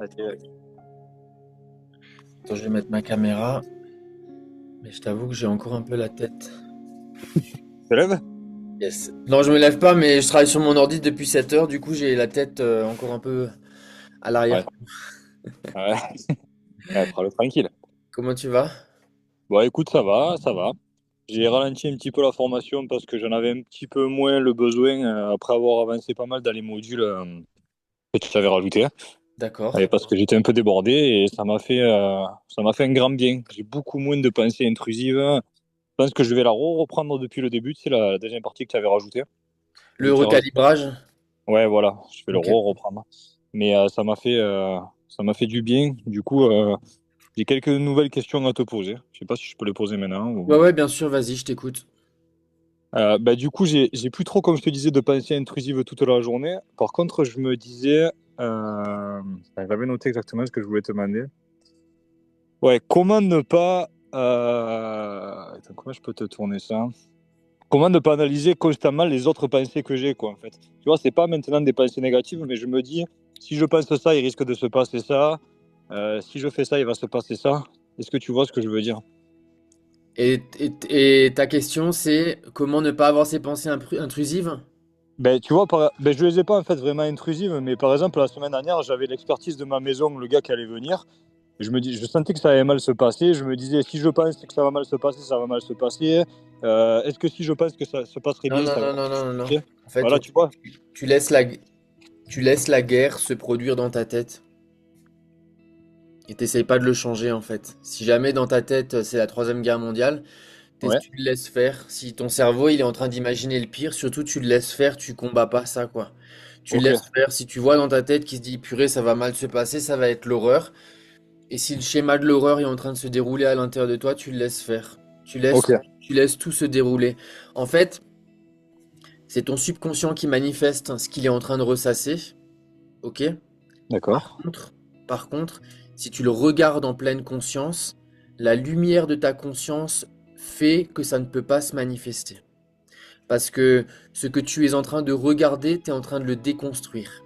Attends, je vais mettre ma caméra. Mais je t'avoue que j'ai encore un peu la tête. Tu te lèves? Yes. Non, je me lève pas, mais je travaille sur mon ordi depuis 7 heures. Du coup, j'ai la tête encore un peu à Ouais. l'arrière. Ouais. Ouais, prends-le tranquille. Comment tu vas? Bon, écoute, ça va, ça va. J'ai ralenti un petit peu la formation parce que j'en avais un petit peu moins le besoin après avoir avancé pas mal dans les modules que tu avais rajoutés. D'accord. Parce que j'étais un peu débordé et ça m'a fait un grand bien. J'ai beaucoup moins de pensées intrusives. Je pense que je vais la reprendre depuis le début. C'est la deuxième partie que tu avais rajoutée. Le Vu qu'il reste... recalibrage? Ouais, voilà, je vais le Ok. reprendre. Mais ça m'a fait du bien. Du coup, j'ai quelques nouvelles questions à te poser. Je sais pas si je peux les poser maintenant Ouais, ou... ouais, bien sûr, vas-y, je t'écoute. Du coup, j'ai plus trop, comme je te disais, de pensée intrusive toute la journée. Par contre, je me disais, j'avais noté exactement ce que je voulais te demander. Ouais, comment ne pas, attends, comment je peux te tourner ça? Comment ne pas analyser constamment les autres pensées que j'ai, quoi, en fait. Tu vois, c'est pas maintenant des pensées négatives, mais je me dis, si je pense ça, il risque de se passer ça. Si je fais ça, il va se passer ça. Est-ce que tu vois ce que je veux dire? Et ta question, c'est comment ne pas avoir ces pensées intrusives? Ben, tu vois, je les ai pas en fait vraiment intrusives, mais par exemple, la semaine dernière, j'avais l'expertise de ma maison, le gars qui allait venir. Et je sentais que ça allait mal se passer. Je me disais, si je pense que ça va mal se passer, ça va mal se passer. Est-ce que si je pense que ça se passerait Non, bien, non, ça va non, mal non, se non, non. passer? En fait, Voilà, tu vois. tu laisses tu laisses la guerre se produire dans ta tête. Et t'essayes pas de le changer en fait. Si jamais dans ta tête c'est la troisième guerre mondiale, Ouais, tu le laisses faire. Si ton cerveau il est en train d'imaginer le pire, surtout tu le laisses faire, tu combats pas ça quoi. Tu le ok, laisses faire. Si tu vois dans ta tête qui se dit purée ça va mal se passer, ça va être l'horreur. Et si le schéma de l'horreur est en train de se dérouler à l'intérieur de toi, tu le laisses faire. ok, Tu laisses tout se dérouler. En fait, c'est ton subconscient qui manifeste ce qu'il est en train de ressasser. Ok? Par d'accord. contre, par contre, si tu le regardes en pleine conscience, la lumière de ta conscience fait que ça ne peut pas se manifester. Parce que ce que tu es en train de regarder, tu es en train de le déconstruire.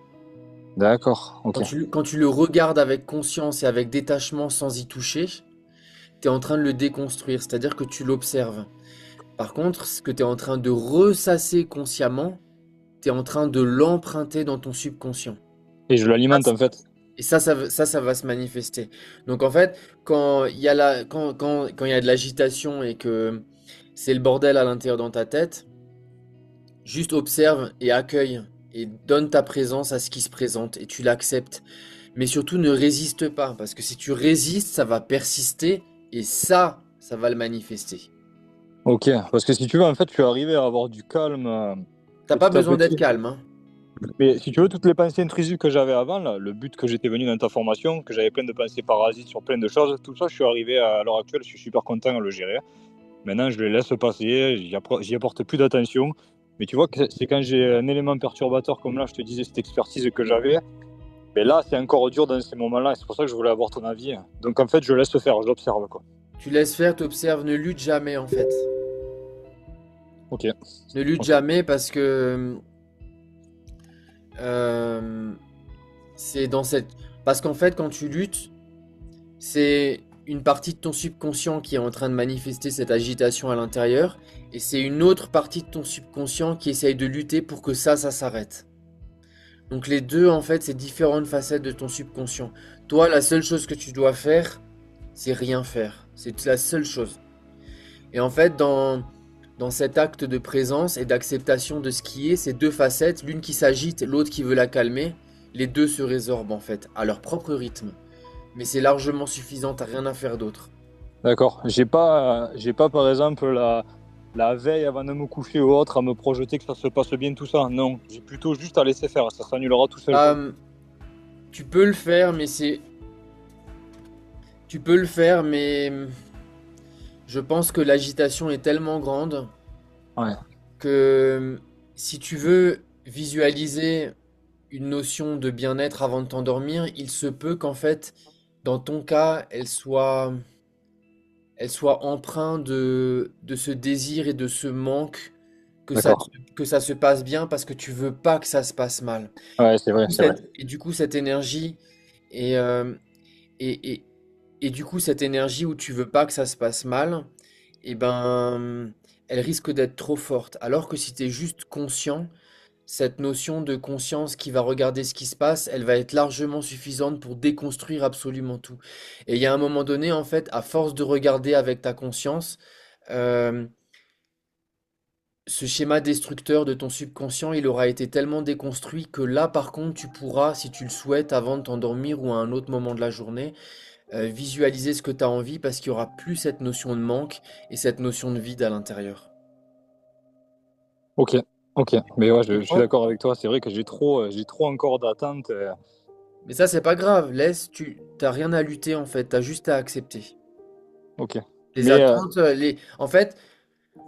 D'accord, ok. Quand tu le regardes avec conscience et avec détachement sans y toucher, tu es en train de le déconstruire, c'est-à-dire que tu l'observes. Par contre, ce que tu es en train de ressasser consciemment, tu es en train de l'emprunter dans ton subconscient. Et je l'alimente en fait. Et ça va se manifester. Donc en fait, quand il y a de l'agitation et que c'est le bordel à l'intérieur dans ta tête, juste observe et accueille et donne ta présence à ce qui se présente et tu l'acceptes. Mais surtout ne résiste pas, parce que si tu résistes, ça va persister et ça va le manifester. Ok, parce que si tu veux, en fait, je suis arrivé à avoir du calme T'as pas petit à besoin d'être petit. calme, hein. Mais si tu veux, toutes les pensées intrusives que j'avais avant, là, le but que j'étais venu dans ta formation, que j'avais plein de pensées parasites sur plein de choses, tout ça, je suis arrivé à l'heure actuelle, je suis super content à le gérer. Maintenant, je les laisse passer, j'y apporte plus d'attention. Mais tu vois que c'est quand j'ai un élément perturbateur comme là, je te disais, cette expertise que j'avais, mais là, c'est encore dur dans ces moments-là, et c'est pour ça que je voulais avoir ton avis. Donc en fait, je laisse faire, j'observe, quoi. Tu laisses faire, t'observes, ne lutte jamais en fait. Ok, Ne lutte ok, jamais parce que euh, c'est dans cette... Parce qu'en fait, quand tu luttes, c'est une partie de ton subconscient qui est en train de manifester cette agitation à l'intérieur, et c'est une autre partie de ton subconscient qui essaye de lutter pour que ça s'arrête. Donc les deux, en fait, c'est différentes facettes de ton subconscient. Toi, la seule chose que tu dois faire, c'est rien faire. C'est la seule chose. Et en fait, dans cet acte de présence et d'acceptation de ce qui est, ces deux facettes, l'une qui s'agite, l'autre qui veut la calmer, les deux se résorbent en fait, à leur propre rythme. Mais c'est largement suffisant, t'as rien à faire d'autre. d'accord. J'ai pas par exemple la veille avant de me coucher ou autre à me projeter que ça se passe bien tout ça. Non, j'ai plutôt juste à laisser faire, ça s'annulera tout seul, quoi. Euh, Tu peux le faire, mais c'est... Tu peux le faire, mais je pense que l'agitation est tellement grande Ouais, que si tu veux visualiser une notion de bien-être avant de t'endormir, il se peut qu'en fait, dans ton cas, elle soit empreinte de ce désir et de ce manque d'accord. que ça se passe bien parce que tu veux pas que ça se passe mal. Ouais, c'est vrai, c'est vrai. Et du coup, cette énergie, Et, et, et, et du coup, cette énergie où tu veux pas que ça se passe mal, eh ben, elle risque d'être trop forte. Alors que si tu es juste conscient, cette notion de conscience qui va regarder ce qui se passe, elle va être largement suffisante pour déconstruire absolument tout. Et il y a un moment donné, en fait, à force de regarder avec ta conscience, euh, ce schéma destructeur de ton subconscient, il aura été tellement déconstruit que là, par contre, tu pourras, si tu le souhaites, avant de t'endormir ou à un autre moment de la journée, visualiser ce que tu as envie parce qu'il y aura plus cette notion de manque et cette notion de vide à l'intérieur. Ok, ok. Mais ouais, Tu je suis comprends? d'accord avec toi. C'est vrai que j'ai trop encore d'attentes. Mais ça, c'est pas grave. T'as rien à lutter en fait. T'as juste à accepter. Ok. Les Mais attentes, en fait,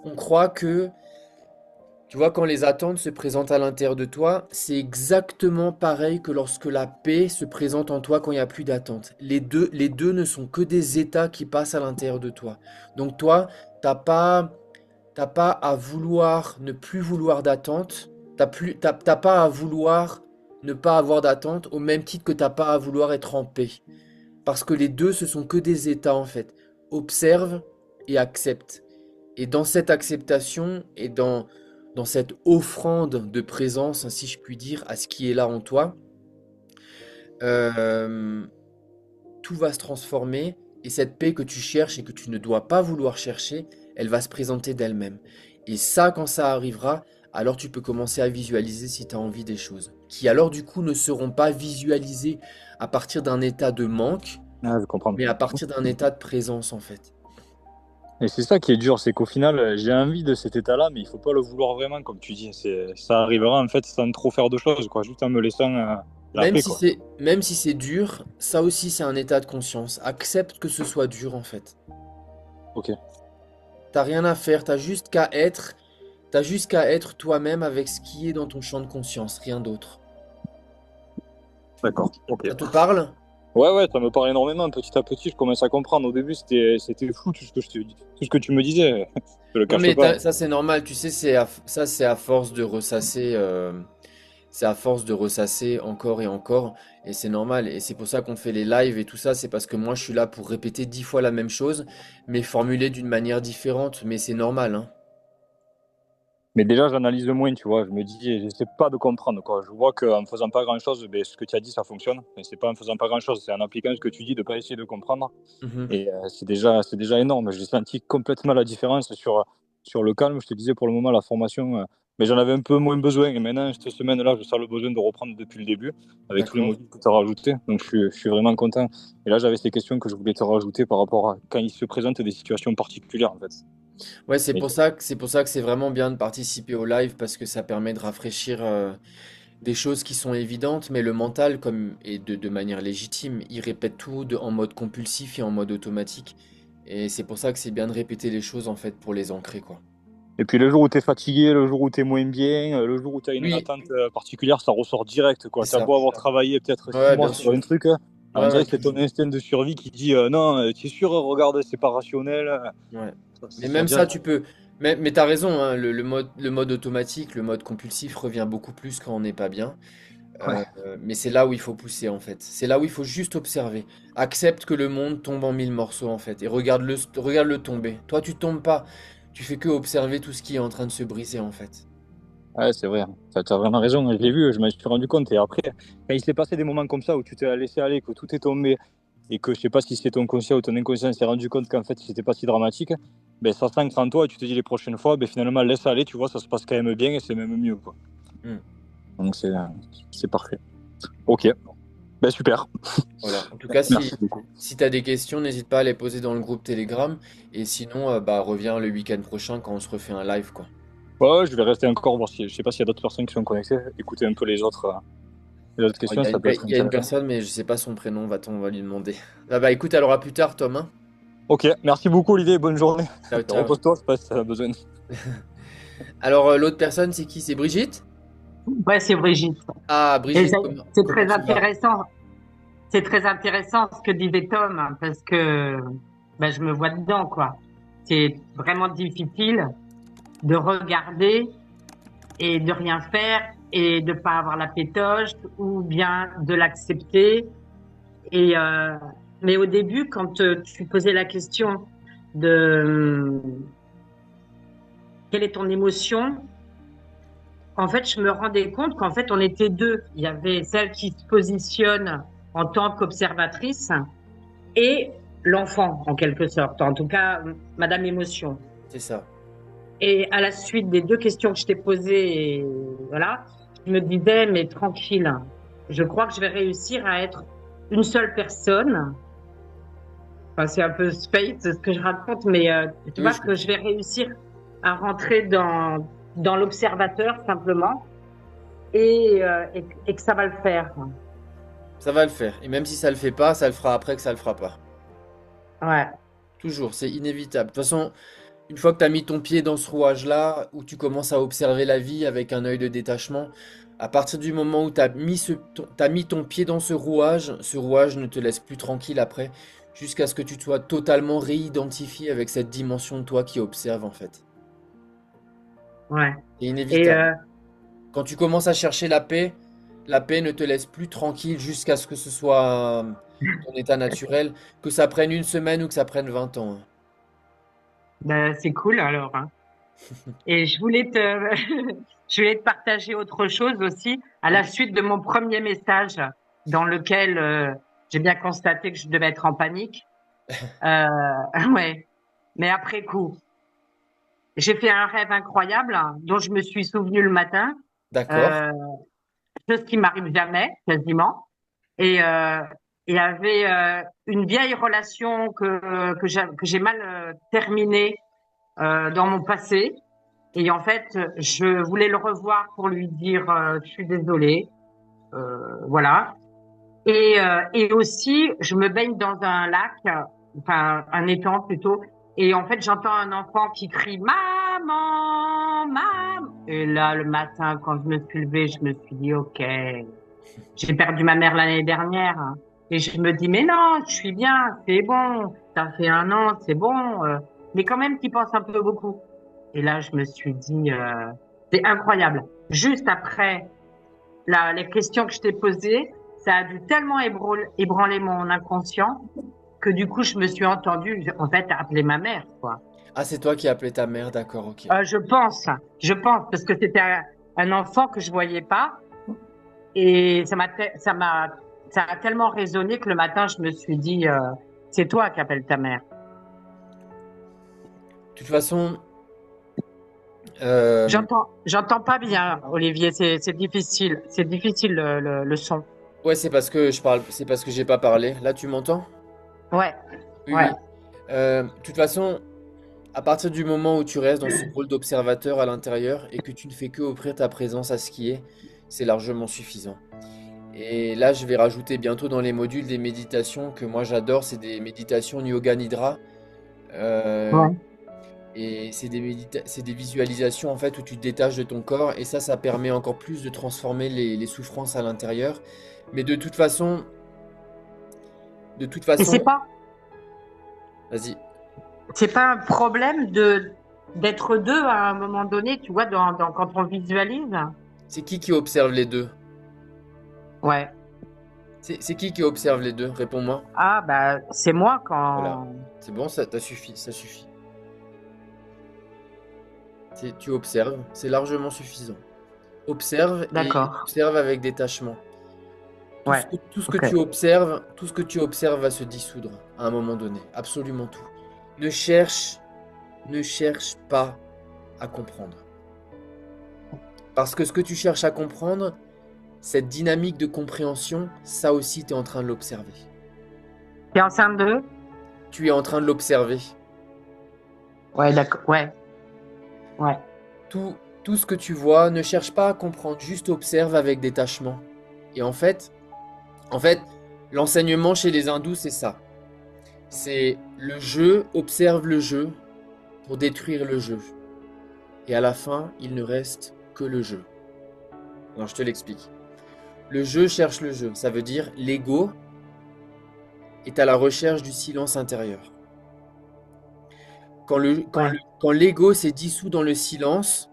on croit que, tu vois, quand les attentes se présentent à l'intérieur de toi, c'est exactement pareil que lorsque la paix se présente en toi quand il n'y a plus d'attente. Les deux ne sont que des états qui passent à l'intérieur de toi. Donc toi, t'as pas, t'as pas à vouloir ne plus vouloir d'attente. T'as pas à vouloir ne pas avoir d'attente au même titre que t'as pas à vouloir être en paix. Parce que les deux, ce sont que des états en fait. Observe et accepte. Et dans cette acceptation et dans cette offrande de présence, si je puis dire, à ce qui est là en toi, euh, tout va se transformer et cette paix que tu cherches et que tu ne dois pas vouloir chercher, elle va se présenter d'elle-même. Et ça, quand ça arrivera, alors tu peux commencer à visualiser si tu as envie des choses. Qui alors du coup ne seront pas visualisées à partir d'un état de manque, je comprends. mais à partir d'un état de présence en fait. Et c'est ça qui est dur, c'est qu'au final, j'ai envie de cet état-là, mais il faut pas le vouloir vraiment, comme tu dis. Ça arrivera en fait sans trop faire de choses, quoi, juste en me laissant la paix, quoi. Même si c'est dur, ça aussi c'est un état de conscience. Accepte que ce soit dur en fait. Ok, T'as rien à faire, t'as juste qu'à être toi-même avec ce qui est dans ton champ de conscience, rien d'autre. d'accord. Ok. Ça te parle? Ouais, ouais, ça me parle énormément. Petit à petit, je commence à comprendre. Au début, c'était flou tout ce que tout ce que tu me disais. Je le Non cache mais pas. ça c'est normal, tu sais, ça c'est à force de ressasser, c'est à force de ressasser encore et encore, et c'est normal. Et c'est pour ça qu'on fait les lives et tout ça, c'est parce que moi je suis là pour répéter 10 fois la même chose, mais formulée d'une manière différente, mais c'est normal, hein. Mais déjà, j'analyse moins, tu vois. Je me dis, j'essaie pas de comprendre, quoi. Je vois qu'en faisant pas grand-chose, ben, ce que tu as dit, ça fonctionne. Mais c'est pas en faisant pas grand-chose, c'est en appliquant ce que tu dis, de pas essayer de comprendre. Mhm. Et c'est déjà énorme. J'ai senti complètement la différence sur le calme. Je te disais pour le moment, la formation, mais j'en avais un peu moins besoin. Et maintenant, cette semaine-là, je sens le besoin de reprendre depuis le début, avec tous les D'accord. modules que tu as rajoutés. Donc, je suis vraiment content. Et là, j'avais ces questions que je voulais te rajouter par rapport à quand il se présente des situations particulières, en fait. Ouais, Mais, c'est pour ça que c'est vraiment bien de participer au live parce que ça permet de rafraîchir des choses qui sont évidentes, mais le mental, comme et de manière légitime, il répète tout en mode compulsif et en mode automatique. Et c'est pour ça que c'est bien de répéter les choses en fait pour les ancrer, quoi. et puis, le jour où tu es fatigué, le jour où tu es moins bien, le jour où tu as une Oui, attente particulière, ça ressort direct, quoi. c'est Tu as ça. beau avoir travaillé peut-être six Ouais, mois bien sur un sûr. truc, on Ouais, dirait ouais, que c'est ton toujours. instinct de survie qui dit non, tu es sûr, regarde, c'est pas rationnel. Ouais. Ça Mais sort même ça, direct. tu peux. Mais t'as raison, hein, le mode automatique, le mode compulsif revient beaucoup plus quand on n'est pas bien. Ouais. Mais c'est là où il faut pousser en fait. C'est là où il faut juste observer. Accepte que le monde tombe en mille morceaux en fait. Et regarde-le tomber. Toi, tu tombes pas. Tu fais que observer tout ce qui est en train de se briser en fait. Ouais, c'est vrai. Tu as vraiment raison. Je l'ai vu, je me suis rendu compte. Et après, quand il s'est passé des moments comme ça où tu t'es laissé aller, que tout est tombé, et que je sais pas si c'est ton conscient ou ton inconscient s'est rendu compte qu'en fait, c'était pas si dramatique, ben, ça s'ancre en toi et tu te dis les prochaines fois, ben, finalement, laisse aller, tu vois, ça se passe quand même bien et c'est même mieux, quoi. Hmm. Donc, c'est parfait. Ok. Ben, super. Voilà. En tout cas, Merci beaucoup. si tu as des questions, n'hésite pas à les poser dans le groupe Telegram. Et sinon, bah, reviens le week-end prochain quand on se refait un live quoi. Ouais, ouais, je vais rester encore voir si, je sais pas s'il y a d'autres personnes qui sont connectées, écouter un peu les autres Alors, Il questions, y a ça peut être il y a une intéressant. personne, mais je sais pas son prénom. On va lui demander. Ah bah écoute, alors à plus tard, Tom, hein. Ok, merci beaucoup Olivier, bonne journée. Ciao, ciao. Repose-toi, je sais pas si ça a besoin. Alors l'autre personne, c'est qui? C'est Brigitte? Ouais, c'est Brigitte. Ah, Et Brigitte, c'est comment très tu vas? intéressant. C'est très intéressant ce que disait Tom, hein, parce que ben, je me vois dedans, quoi. C'est vraiment difficile de regarder et de rien faire et de pas avoir la pétoche ou bien de l'accepter Et mais au début, quand tu posais la question de quelle est ton émotion, en fait, je me rendais compte qu'en fait, on était deux. Il y avait celle qui se positionne en tant qu'observatrice et l'enfant, en quelque sorte. En tout cas, Madame Émotion. C'est ça. Et à la suite des deux questions que je t'ai posées, et voilà, je me disais, mais tranquille, je crois que je vais réussir à être une seule personne. Enfin, c'est un peu space ce que je raconte, mais tu Oui, vois que je vais réussir à rentrer dans l'observateur simplement et que ça va le faire. ça va le faire. Et même si ça le fait pas, ça le fera après que ça le fera pas. Ouais, Toujours, c'est inévitable. De toute façon, une fois que tu as mis ton pied dans ce rouage-là, où tu commences à observer la vie avec un œil de détachement, à partir du moment où tu as mis t'as mis ton pied dans ce rouage ne te laisse plus tranquille après, jusqu'à ce que tu sois totalement réidentifié avec cette dimension de toi qui observe en fait. ouais. C'est Et inévitable. Quand tu commences à chercher la paix ne te laisse plus tranquille jusqu'à ce que ce soit ton état naturel, que ça prenne une semaine ou que ça prenne 20 ans, hein. ben, c'est cool alors, hein. Et je voulais te, je voulais te partager autre chose aussi à la Oui. suite de mon premier message dans lequel j'ai bien constaté que je devais être en panique. Euh, ouais, mais après coup, j'ai fait un rêve incroyable dont je me suis souvenu le matin, D'accord. euh, chose qui m'arrive jamais quasiment. Et il y avait une vieille relation que j'ai mal terminée dans mon passé. Et en fait, je voulais le revoir pour lui dire je suis désolée, voilà. Et aussi, je me baigne dans un lac, enfin un étang plutôt. Et en fait, j'entends un enfant qui crie maman, maman. Et là, le matin, quand je me suis levée, je me suis dit ok, j'ai perdu ma mère l'année dernière. Et je me dis mais non, je suis bien, c'est bon, ça fait 1 an, c'est bon. Mais quand même, tu penses un peu beaucoup. Et là, je me suis dit, c'est incroyable. Juste après les questions que je t'ai posées, ça a dû tellement ébranler mon inconscient que du coup, je me suis entendue, en fait, appeler ma mère, quoi. Ah, c'est toi qui as appelé ta mère, d'accord, ok. Je pense, parce que c'était un enfant que je voyais pas et ça a tellement résonné que le matin, je me suis dit, c'est toi qui appelles ta mère. De toute façon, J'entends pas bien, Olivier, c'est difficile le son. ouais, c'est parce que je parle, c'est parce que j'ai pas parlé. Là, tu m'entends? Ouais, Oui, ouais, oui. De toute façon, à partir du moment où tu restes dans ce rôle d'observateur à l'intérieur et que tu ne fais que offrir ta présence à ce qui est, c'est largement suffisant. Et là, je vais rajouter bientôt dans les modules des méditations que moi j'adore, c'est des méditations Yoga Nidra. Euh, ouais. et c'est des visualisations en fait où tu te détaches de ton corps et ça permet encore plus de transformer les souffrances à l'intérieur. Mais de toute Et façon, vas-y. c'est pas un problème d'être deux à un moment donné, tu vois, quand on visualise. C'est qui observe les deux? Ouais. C'est qui observe les deux? Réponds-moi. Ah, bah, c'est moi Voilà. quand, C'est bon, ça t'a suffi, ça suffit. Tu observes, c'est largement suffisant. Observe et d'accord. observe avec détachement. Ouais. Tout ce que Ok. tu observes, tout ce que tu observes va se dissoudre à un moment donné. Absolument tout. Ne cherche, ne cherche pas à comprendre. Parce que ce que tu cherches à comprendre, cette dynamique de compréhension, ça aussi, tu es en train de l'observer. T'es enceinte de? Tu es en train de l'observer. Ouais, d'accord. Ouais, ouais. Tout, tout ce que tu vois, ne cherche pas à comprendre, juste observe avec détachement. Et en fait, l'enseignement chez les hindous, c'est ça. C'est le jeu, observe le jeu pour détruire le jeu. Et à la fin, il ne reste que le jeu. Alors je te l'explique. Le jeu cherche le jeu. Ça veut dire l'ego est à la recherche du silence intérieur. Ouais. Quand l'ego s'est dissous dans le silence,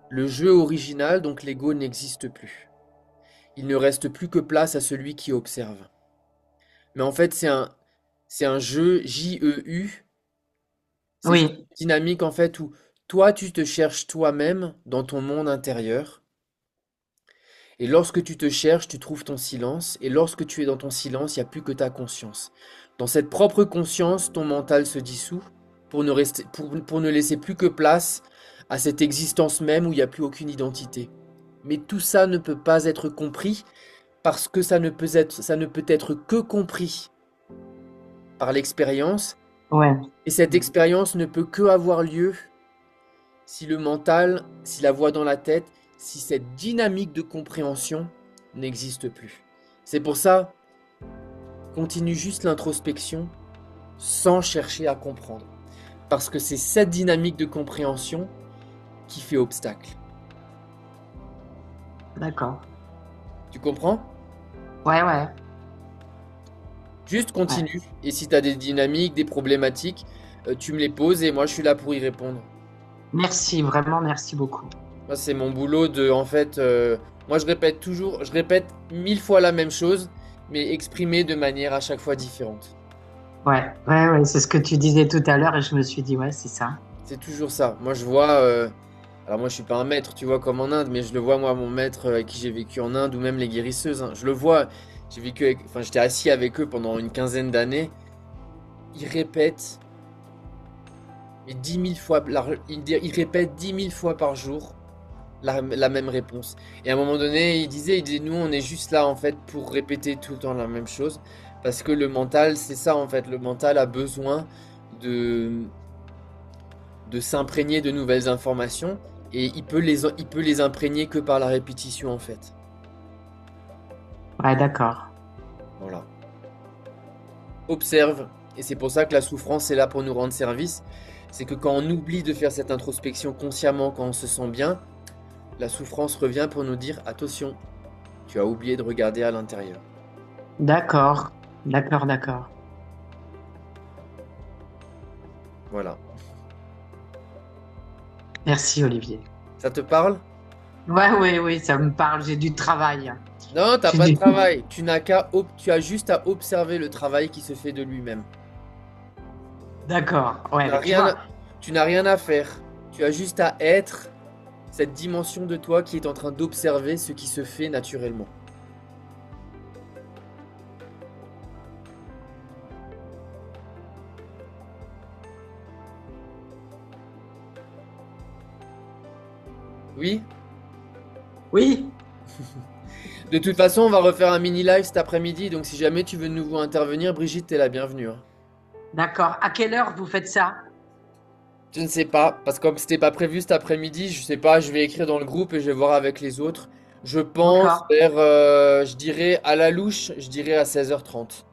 le jeu original, donc l'ego, n'existe plus. Il ne reste plus que place à celui qui observe. Mais en fait, c'est un jeu JEU. C'est juste Oui, une dynamique en fait où toi, tu te cherches toi-même dans ton monde intérieur. Et lorsque tu te cherches, tu trouves ton silence. Et lorsque tu es dans ton silence, il n'y a plus que ta conscience. Dans cette propre conscience, ton mental se dissout pour ne laisser plus que place à cette existence même où il n'y a plus aucune identité. Mais tout ça ne peut pas être compris parce que ça ne peut être que compris par l'expérience. ouais, Et cette expérience ne peut que avoir lieu si le mental, si la voix dans la tête, si cette dynamique de compréhension n'existe plus. C'est pour ça, continue juste l'introspection sans chercher à comprendre. Parce que c'est cette dynamique de compréhension qui fait obstacle. d'accord. Tu comprends? Ouais, ouais, Juste ouais. continue. Et si tu as des dynamiques, des problématiques, tu me les poses et moi je suis là pour y répondre. Merci, vraiment, merci beaucoup. Moi, c'est mon boulot de, en fait, moi je répète 1000 fois la même chose, mais exprimée de manière à chaque fois différente. Ouais, ouais, ouais, c'est ce que tu disais tout à l'heure et je me suis dit, ouais, c'est ça. C'est toujours ça. Moi, je vois, alors moi, je suis pas un maître, tu vois, comme en Inde, mais je le vois, moi, mon maître avec qui j'ai vécu en Inde, ou même les guérisseuses, hein. Je le vois, enfin, j'étais assis avec eux pendant une quinzaine d'années. Ils répètent, mais 10 000 fois, ils répètent 10 000 fois par jour la même réponse. Et à un moment donné, il disait, nous, on est juste là, en fait, pour répéter tout le temps la même chose. Parce que le mental, c'est ça, en fait. Le mental a besoin de, de s'imprégner de nouvelles informations. Et il peut les imprégner que par la répétition, en fait. Ouais, d'accord. Voilà. Observe. Et c'est pour ça que la souffrance est là pour nous rendre service. C'est que quand on oublie de faire cette introspection consciemment, quand on se sent bien, la souffrance revient pour nous dire, attention, tu as oublié de regarder à l'intérieur. D'accord, d'accord, d'accord. Voilà. Merci, Olivier. Ça te parle? Ouais, ouais, oui, ça me parle, j'ai du travail. Non, t'as J'ai pas de du... travail. Tu as juste à observer le travail qui se fait de lui-même. D'accord, Tu ouais, n'as mais tu rien, vois, à- tu n'as rien à faire. Tu as juste à être cette dimension de toi qui est en train d'observer ce qui se fait naturellement. Oui? oui, De toute façon, on va refaire un mini live cet après-midi. Donc, si jamais tu veux de nouveau intervenir, Brigitte, t'es la bienvenue, hein. d'accord. À quelle heure vous faites ça? Je ne sais pas, parce que comme c'était pas prévu cet après-midi, je sais pas, je vais écrire dans le groupe et je vais voir avec les autres. Je pense D'accord, vers, je dirais à la louche, je dirais à 16h30.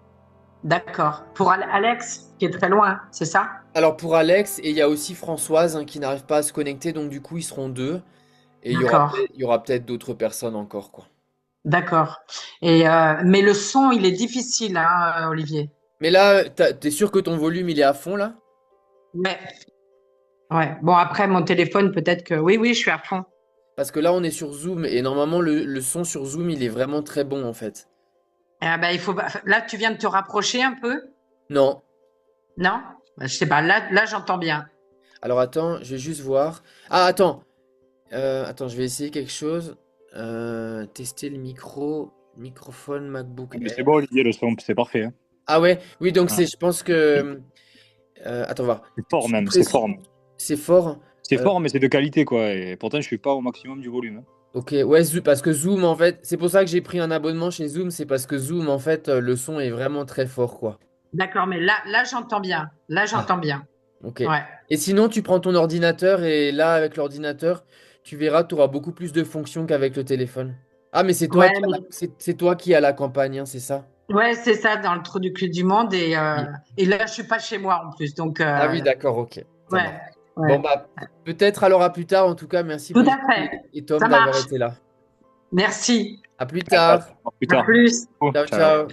d'accord. Pour Alex, qui est très loin, c'est ça? Alors pour Alex, et il y a aussi Françoise hein, qui n'arrive pas à se connecter, donc du coup ils seront deux. Et D'accord, il y aura peut-être d'autres personnes encore, quoi. d'accord. Et mais le son, il est difficile, hein, Olivier. Mais là, t'es sûr que ton volume il est à fond là? Ouais, ouais. Bon, après, mon téléphone, peut-être que... Oui, oui, je suis à fond. Parce que là on est sur Zoom et normalement le son sur Zoom il est vraiment très bon en fait. Ah ben, il faut... Là, tu viens de te rapprocher un peu? Non. Non? Ben, je sais pas, là, j'entends bien. Alors attends, je vais juste voir. Ah attends. Attends, je vais essayer quelque chose. Tester le microphone MacBook Mais c'est Air. bon, Olivier, le son, c'est parfait, hein. Ah ouais, oui, donc Ah, je pense que, attends voir. c'est fort Son même, c'est fort précis, même. c'est fort. C'est Euh, fort, mais c'est de qualité, quoi. Et pourtant, je suis pas au maximum du volume, hein. ok, ouais, parce que Zoom, en fait, c'est pour ça que j'ai pris un abonnement chez Zoom, c'est parce que Zoom, en fait, le son est vraiment très fort, quoi. D'accord, mais là, j'entends bien. Là, Ah, j'entends bien. ok. Ouais. Et sinon, tu prends ton ordinateur et là, avec l'ordinateur, tu verras, tu auras beaucoup plus de fonctions qu'avec le téléphone. Ah, mais Ouais, c'est toi qui as la campagne, hein, c'est ça? ouais, c'est ça, dans le trou du cul du monde. Oui. Et là, je suis pas chez moi en plus. Donc, Ah oui, d'accord, ok. Ça marche. ouais, Bon, ouais. bah, peut-être alors à plus tard. En tout cas, merci Tout à Brigitte fait. et Tom Ça d'avoir marche. été là. Merci. À plus À tard. plus À tard. plus. Ciao, Ciao. ciao.